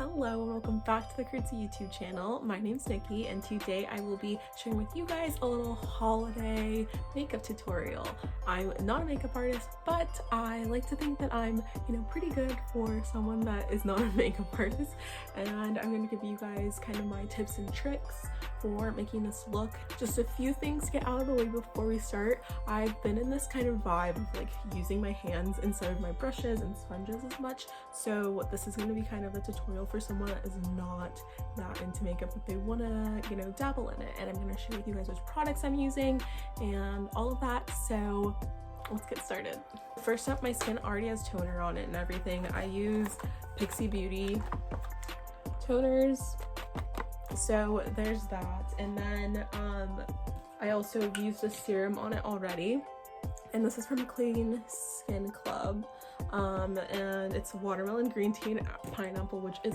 Hello and welcome back to the Curtsy YouTube channel. My name's Nikki and today I will be sharing with you guys a little holiday makeup tutorial. I'm not a makeup artist, but I like to think that I'm, pretty good for someone that is not a makeup artist, and I'm going to give you guys kind of my tips and tricks for making this look. Just a few things to get out of the way before we start. I've been in this kind of vibe of like using my hands instead of my brushes and sponges as much, so this is going to be kind of a tutorial for someone that is not that into makeup but they want to dabble in it, and I'm going to share with you guys which products I'm using and all of that. So let's get started. First up, my skin already has toner on it and everything. I use Pixie Beauty toners, so there's that. And then I also used a serum on it already, and this is from Clean Skin Club, and it's watermelon, green tea, and pineapple, which is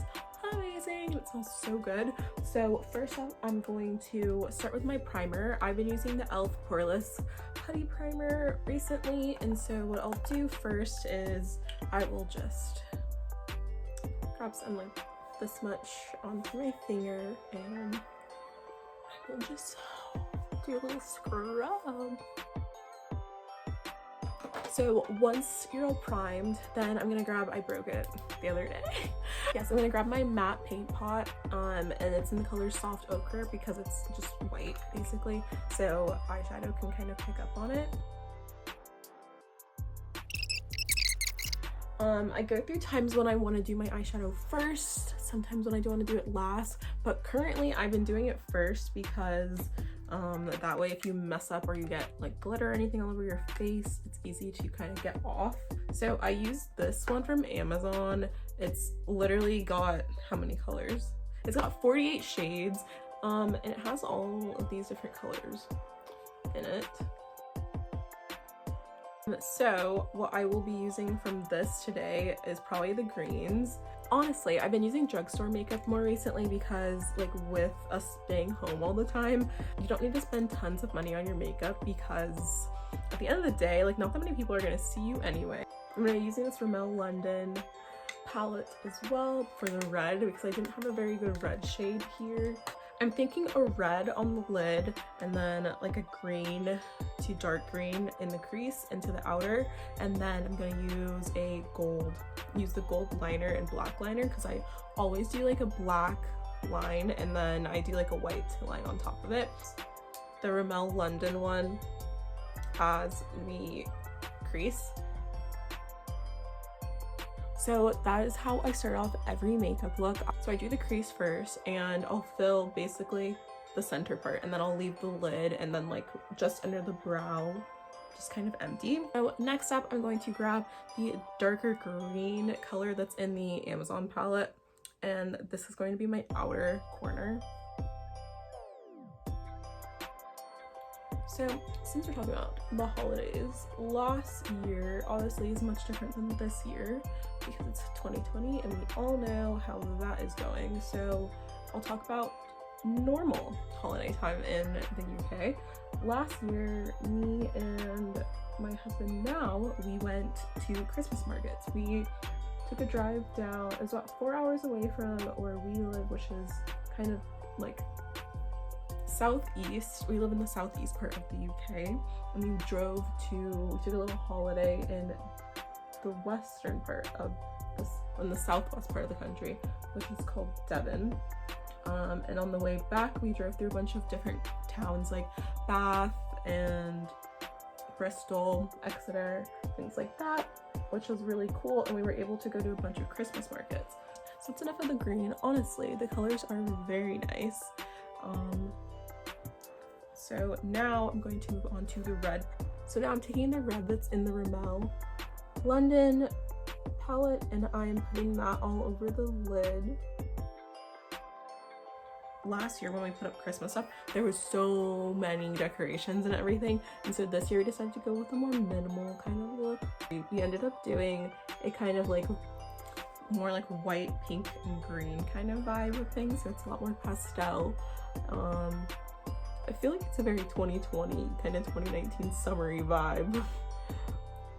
amazing. It smells so good. So first up, I'm going to start with my primer. I've been using the e.l.f. Poreless Putty Primer recently, and so what I'll do first is I will just grab some like this much onto my finger, and I will just do a little scrub. So once you're all primed, then I'm gonna grab, I broke it the other day. Yes, I'm gonna grab my matte paint pot, and it's in the color Soft Ochre because it's just white basically, so eyeshadow can kind of pick up on it. I go through times when I want to do my eyeshadow first, sometimes when I do want to do it last, but currently I've been doing it first because that way if you mess up or you get like glitter or anything all over your face, it's easy to kind of get off. So I used this one from Amazon. It's literally got, how many colors? It's got 48 shades, and it has all of these different colors in it. So what I will be using from this today is probably the greens. Honestly, I've been using drugstore makeup more recently because like with us staying home all the time, you don't need to spend tons of money on your makeup because at the end of the day, like not that many people are going to see you anyway. I'm going to be using this Rimmel London palette as well for the red because I didn't have a very good red shade here. I'm thinking a red on the lid and then like a green to dark green in the crease into the outer, and then I'm going to use the gold liner and black liner because I always do like a black line and then I do like a white line on top of it. The Rimmel London one has the crease. So that is how I start off every makeup look. So I do the crease first and I'll fill basically the center part, and then I'll leave the lid and then like just under the brow just kind of empty. So next up, I'm going to grab the darker green color that's in the Amazon palette, and this is going to be my outer corner. So since we're talking about the holidays, last year obviously is much different than this year because it's 2020 and we all know how that is going. So I'll talk about normal holiday time in the UK. Last year, me and my husband now, we went to Christmas markets. We took a drive down, it's about 4 hours away from where we live, which is kind of like southeast. We live in the southeast part of the UK, and we took a little holiday in the western part of this, in the southwest part of the country, which is called Devon. And on the way back, we drove through a bunch of different towns like Bath and Bristol, Exeter, things like that, which was really cool, and we were able to go to a bunch of Christmas markets. So that's enough of the green. Honestly, the colors are very nice. So now I'm going to move on to the red. So now I'm taking the red that's in the Rimmel London palette and I'm putting that all over the lid. Last year when we put up Christmas stuff, there was so many decorations and everything, and so this year we decided to go with a more minimal kind of look. We ended up doing a kind of like more like white, pink, and green kind of vibe with things, so it's a lot more pastel. I feel like it's a very 2020 kind of 2019 summery vibe.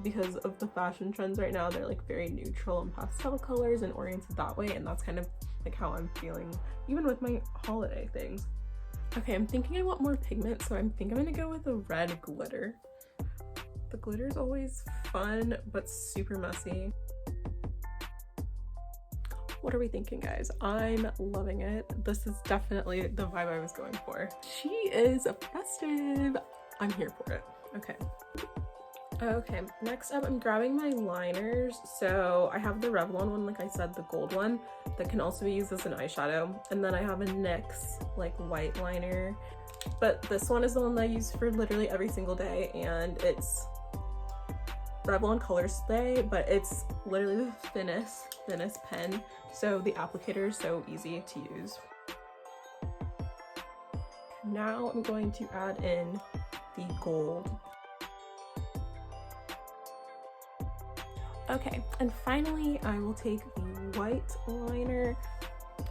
because of the fashion trends right now. They're like very neutral and pastel colors and oriented that way, and that's kind of like how I'm feeling even with my holiday things. Okay, I'm thinking I want more pigment, so I think I'm gonna go with a red glitter. The glitter is always fun but super messy. What are we thinking, guys? I'm loving it. This is definitely the vibe I was going for. She is festive. I'm here for it. Okay, next up I'm grabbing my liners. So I have the Revlon one, like I said, the gold one that can also be used as an eyeshadow, and then I have a NYX like white liner, but this one is the one that I use for literally every single day, and it's Revlon Color Spray, but it's literally the thinnest pen, so the applicator is so easy to use. Now I'm going to add in the gold. Okay, and finally I will take the white liner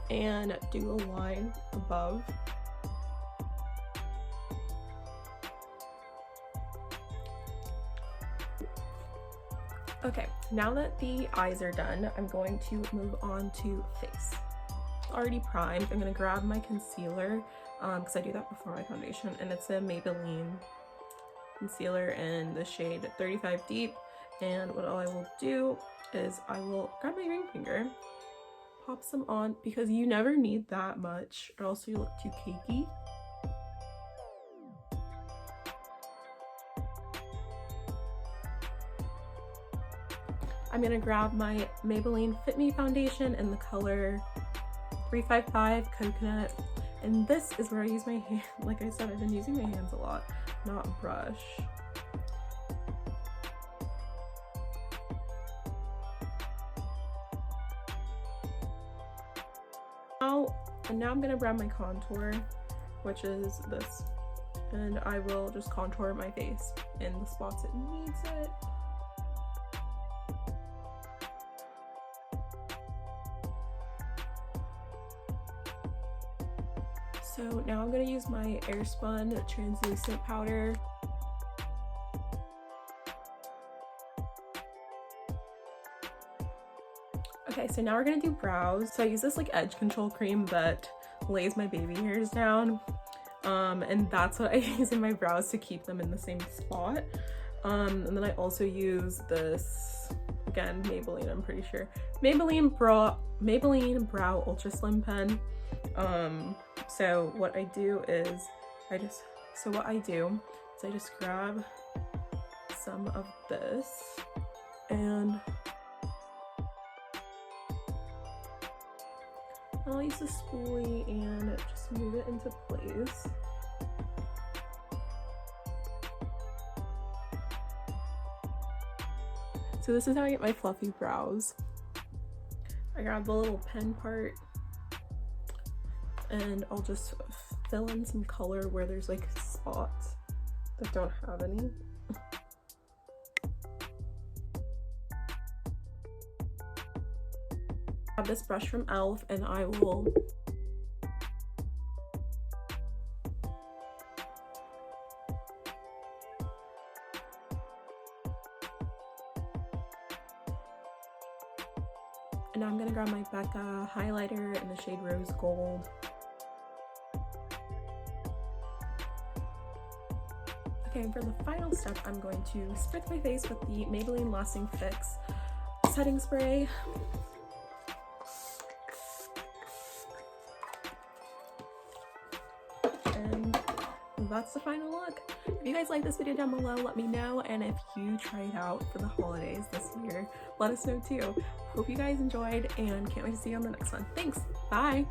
and do a line above. Okay, now that the eyes are done, I'm going to move on to face. Already primed. I'm gonna grab my concealer because I do that before my foundation, and it's a Maybelline concealer in the shade 35 Deep. And what I will do is I will grab my ring finger, pop some on, because you never need that much or else you look too cakey. I'm gonna grab my Maybelline Fit Me foundation in the color 355 Coconut, and this is where I use my hand. Like I said, I've been using my hands a lot, not a brush. Now I'm gonna grab my contour, which is this, and I will just contour my face in the spots it needs it. So now I'm gonna use my Airspun translucent powder. Okay, so now we're gonna do brows. So I use this like edge control cream that lays my baby hairs down, and that's what I use in my brows to keep them in the same spot. And then I also use this, again, Maybelline, I'm pretty sure, Maybelline Brow Ultra Slim Pen. So what I do is I just grab some of this and I'll use the spoolie and just move it into place. So this is how I get my fluffy brows. I grab the little pen part and I'll just fill in some color where there's like spots that don't have any. I have this brush from e.l.f. and I will and now I'm gonna grab my Becca highlighter in the shade Rose Gold. Okay, and for the final step, I'm going to spritz my face with the Maybelline Lasting Fix setting spray. And that's the final look. If you guys like this video down below, let me know, and if you try it out for the holidays this year, let us know too. Hope you guys enjoyed and can't wait to see you on the next one. Thanks, bye!